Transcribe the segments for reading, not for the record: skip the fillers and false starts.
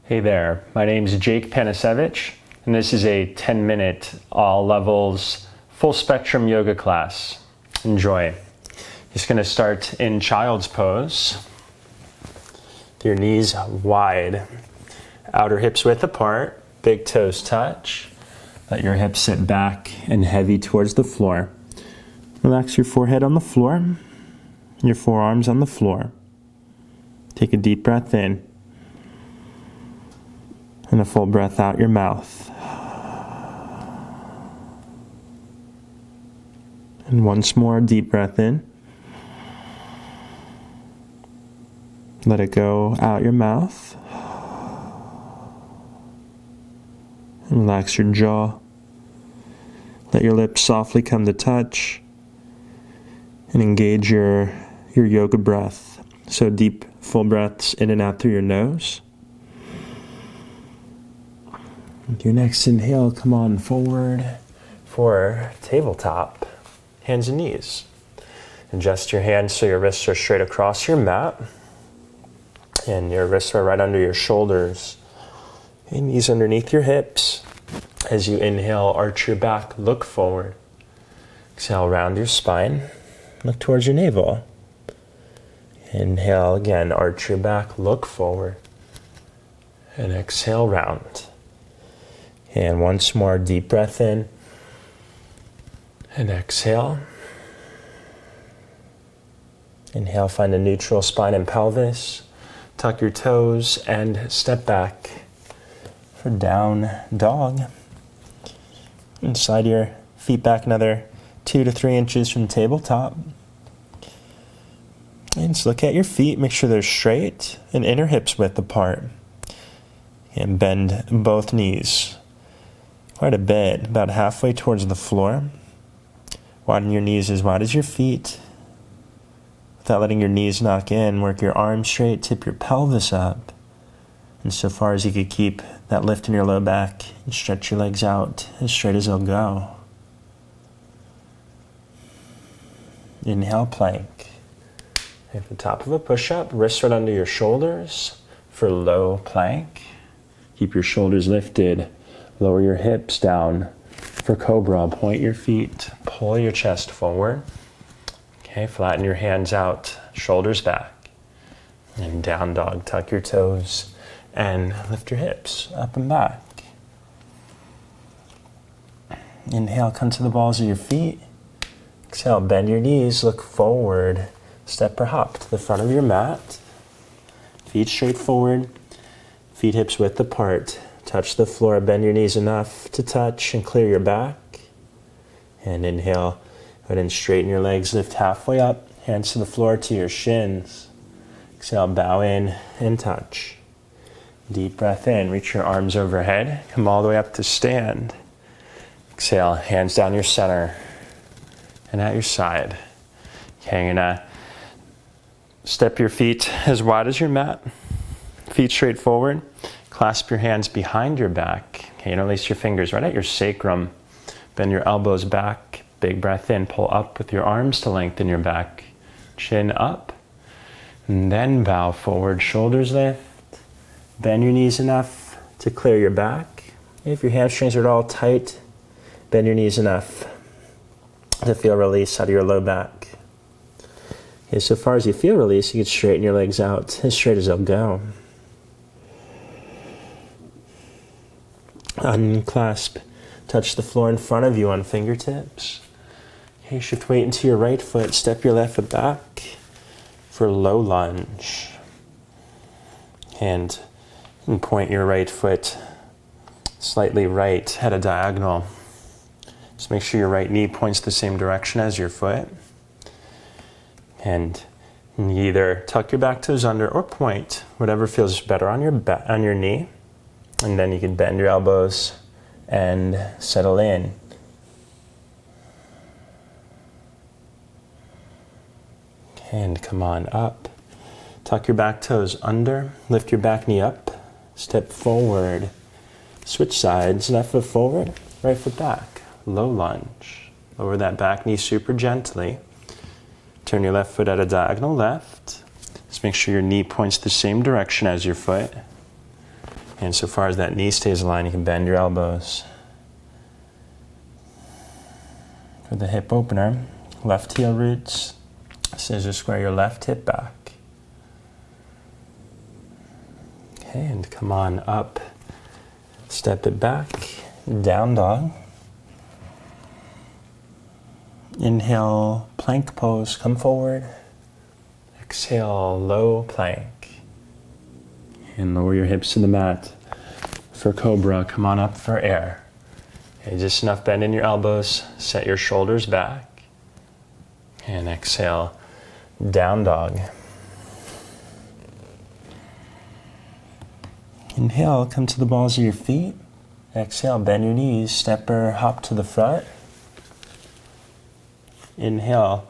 Hey there, my name is Jake Panisevich, and this is a 10-minute, all levels, full spectrum yoga class. Enjoy. Just going to start in child's pose. With your knees wide, outer hips width apart, big toes touch. Let your hips sit back and heavy towards the floor. Relax your forehead on the floor, your forearms on the floor. Take a deep breath in. And a full breath out your mouth. And once more, deep breath in. Let it go out your mouth. And relax your jaw. Let your lips softly come to touch. And engage your yoga breath. So deep, full breaths in and out through your nose. With your next inhale, come on forward for tabletop, hands and knees. Adjust your hands so your wrists are straight across your mat and your wrists are right under your shoulders. And knees underneath your hips. As you inhale, arch your back, look forward. Exhale, round your spine, look towards your navel. Inhale again, arch your back, look forward. And exhale, round. And once more, deep breath in. And exhale. Inhale, find a neutral spine and pelvis. Tuck your toes and step back for down dog. And slide your feet back another 2 to 3 inches from the tabletop. And just look at your feet, make sure they're straight and inner hips width apart. And bend both knees. Quite a bit, about halfway towards the floor. Widen your knees as wide as your feet. Without letting your knees knock in, work your arms straight, tip your pelvis up. And so far as you could keep that lift in your low back, and stretch your legs out as straight as they'll go. Inhale, plank. At the top of a push-up, wrists right under your shoulders for low plank. Keep your shoulders lifted. Lower your hips down for cobra. Point your feet, pull your chest forward. Okay, flatten your hands out, shoulders back. And down dog, tuck your toes and lift your hips up and back. Inhale, come to the balls of your feet. Exhale, bend your knees, look forward. Step or hop to the front of your mat. Feet straight forward, feet hips width apart. Touch the floor, bend your knees enough to touch and clear your back. And inhale, go ahead and straighten your legs, lift halfway up, hands to the floor to your shins. Exhale, bow in and touch. Deep breath in, reach your arms overhead, come all the way up to stand. Exhale, hands down your center and at your side. Okay, you're gonna step your feet as wide as your mat, feet straight forward. Clasp your hands behind your back. Okay, interlace your fingers right at your sacrum. Bend your elbows back. Big breath in. Pull up with your arms to lengthen your back. Chin up. And then bow forward. Shoulders lift. Bend your knees enough to clear your back. If your hamstrings are at all tight, bend your knees enough to feel release out of your low back. Okay, so far as you feel release, you can straighten your legs out as straight as they'll go. Unclasp, touch the floor in front of you on fingertips. Okay, shift weight into your right foot, step your left foot back for low lunge. And point your right foot slightly right at a diagonal. Just make sure your right knee points the same direction as your foot. And you either tuck your back toes under or point, whatever feels better on your knee. And then you can bend your elbows and settle in. And come on up. Tuck your back toes under, lift your back knee up, step forward. Switch sides, left foot forward, right foot back. Low lunge. Lower that back knee super gently. Turn your left foot at a diagonal left. Just make sure your knee points the same direction as your foot. And so far as that knee stays aligned, you can bend your elbows. For the hip opener, left heel roots, scissor square your left hip back. Okay, and come on up, step it back, down dog. Inhale, plank pose, come forward. Exhale, low plank. And lower your hips to the mat. For cobra, come on up for air. Okay, just enough bend in your elbows, set your shoulders back. And exhale, down dog. Inhale, come to the balls of your feet. Exhale, bend your knees, step or hop to the front. Inhale,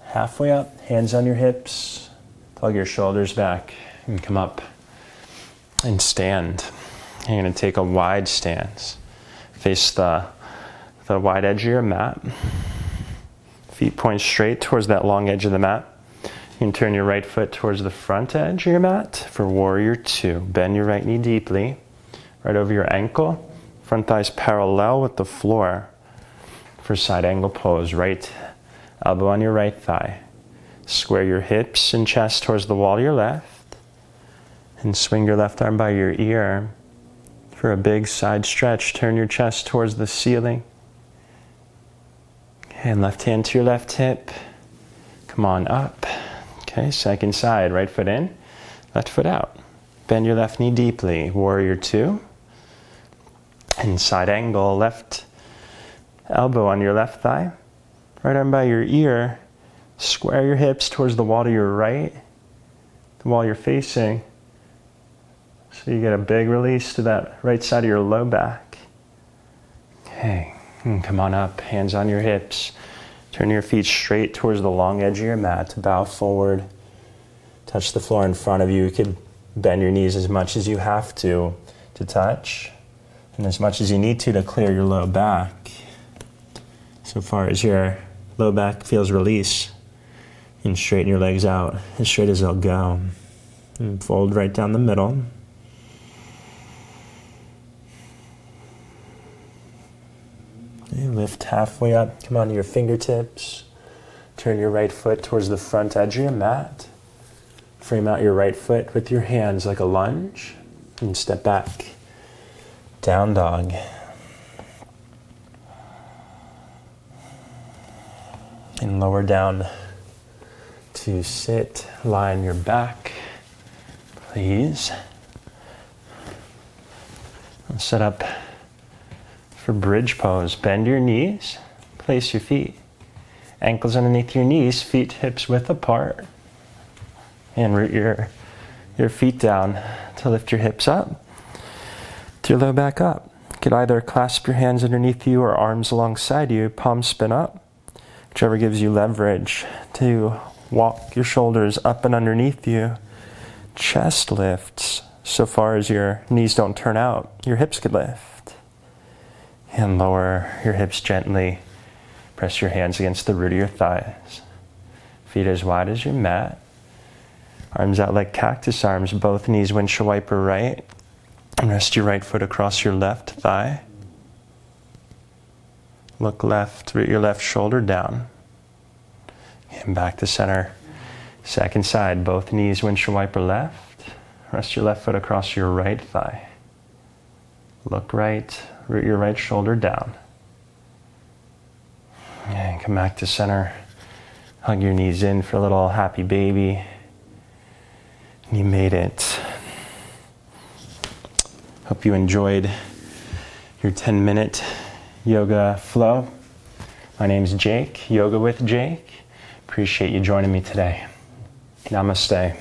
halfway up, hands on your hips. Plug your shoulders back and come up and stand. You're going to take a wide stance. Face the wide edge of your mat. Feet point straight towards that long edge of the mat. You can turn your right foot towards the front edge of your mat for warrior two. Bend your right knee deeply, right over your ankle. Front thighs parallel with the floor for side angle pose. Right elbow on your right thigh. Square your hips and chest towards the wall of your left. And swing your left arm by your ear for a big side stretch. Turn your chest towards the ceiling. And left hand to your left hip. Come on up. Okay, second side, right foot in, left foot out. Bend your left knee deeply, warrior two. And side angle, left elbow on your left thigh. Right arm by your ear. Square your hips towards the wall to your right, the wall you're facing. So you get a big release to that right side of your low back. Okay, and come on up, hands on your hips. Turn your feet straight towards the long edge of your mat. Bow forward. Touch the floor in front of you. You could bend your knees as much as you have to touch, and as much as you need to clear your low back. So far as your low back feels release, and straighten your legs out as straight as they'll go. And fold right down the middle. And lift halfway up, come onto your fingertips. Turn your right foot towards the front edge of your mat. Frame out your right foot with your hands like a lunge. And step back, down dog. And lower down to sit, lie on your back, please. And set up for bridge pose. Bend your knees, place your feet, ankles underneath your knees, feet hips width apart. And root your feet down to lift your hips up, to your low back up. You could either clasp your hands underneath you or arms alongside you, palms spin up, whichever gives you leverage to walk your shoulders up and underneath you. Chest lifts so far as your knees don't turn out. Your hips could lift. And lower your hips gently. Press your hands against the root of your thighs. Feet as wide as your mat. Arms out like cactus arms, both knees windshield wiper right. And rest your right foot across your left thigh. Look left, root your left shoulder down. And back to center. Second side, both knees windshield wiper left. Rest your left foot across your right thigh. Look right, root your right shoulder down. And come back to center. Hug your knees in for a little happy baby. You made it. Hope you enjoyed your 10-minute yoga flow. My name's Jake, Yoga with Jake. Appreciate you joining me today. Namaste.